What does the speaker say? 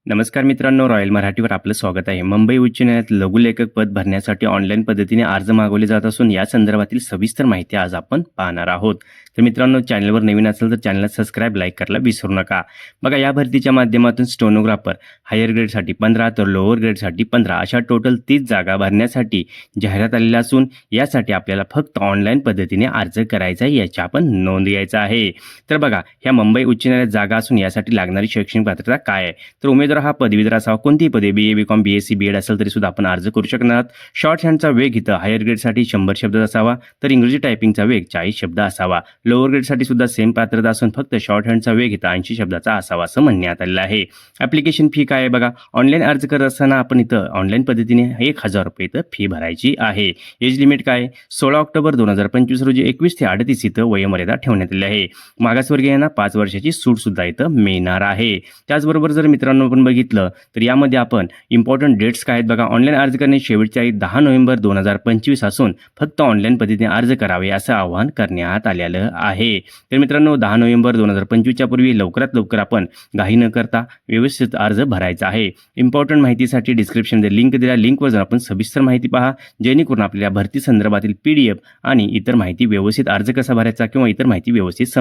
नमस्कार मित्रांनो, रॉयल मराठीवर आपलं स्वागत आहे. मुंबई उच्च न्यायालयात लघुलेखक पद भरण्यासाठी ऑनलाईन पद्धतीने अर्ज मागवले जात असून या संदर्भातील सविस्तर माहिती आज आपण पाहणार आहोत. तर मित्रांनो, चॅनलवर नवीन असेल तर चॅनलला सबस्क्राईब, लाईक करायला विसरू नका. बघा, या भरतीच्या माध्यमातून स्टेनोग्राफर हायर ग्रेडसाठी 15 तर लोअर ग्रेडसाठी 15 अशा टोटल 30 जागा भरण्यासाठी जाहिरात आलेल्या असून यासाठी आपल्याला फक्त ऑनलाईन पद्धतीने अर्ज करायचा आहे, याची आपण नोंद घ्यायचा आहे. तर बघा, ह्या मुंबई उच्च न्यायालयात जागा असून यासाठी लागणारी शैक्षणिक पात्रता काय आहे? तर उमेदवार हा पदवीधर असावा. कोणतीही पदवी BA BCom BSc BEd असेल तरी सुद्धा आपण अर्ज करू शकणार. शॉर्ट हँडचा वेग इथं हायर ग्रेडसाठी 100 शब्द असावा, तर इंग्रजी टायपिंगचा वेग 40 शब्द असावा. लोअर ग्रेडसाठी सुद्धा सेम पात्रता असून फक्त शॉर्ट हँडचा वेग इथं 80 शब्दाचा असावा असं म्हणण्यात आलेलं आहे. ॲप्लिकेशन फी काय आहे बघा, ऑनलाईन अर्ज करत असताना आपण इथं ऑनलाईन पद्धतीने 1000 रुपये इथं फी भरायची आहे. एज लिमिट काय आहे? 16 ऑक्टोबर 2025 रोजी 21 ते 38 इथं वयोमर्यादा ठेवण्यात आली आहे. मागासवर्गीयांना 5 वर्षाची सूट सुद्धा इथं मिळणार आहे. त्याचबरोबर जर मित्रांनो आपण बघितलं तर यामध्ये आपण इम्पॉर्टंट डेट्स काय आहेत बघा. ऑनलाईन अर्ज करण्याची शेवटची तारीख 10 नोव्हेंबर 2025 असून फक्त ऑनलाईन पद्धतीने अर्ज करावे असं आवाहन करण्यात आलेलं आहे. तर मित्रांनो, 10 नोव्हेंबर 2025च्या पूर्वी लवकरात लवकर आपण घाई न करता व्यवस्थित अर्ज भरायचा आहे. इम्पॉर्टंट माहितीसाठी डिस्क्रिप्शनमध्ये लिंक दिल्या, लिंकवर जाऊन आपण सविस्तर माहिती पहा, जेणेकरून आपल्याला भरती संदर्भातील PDF आणि इतर माहिती व्यवस्थित अर्ज कसा भरायचा किंवा इतर माहिती व्यवस्थित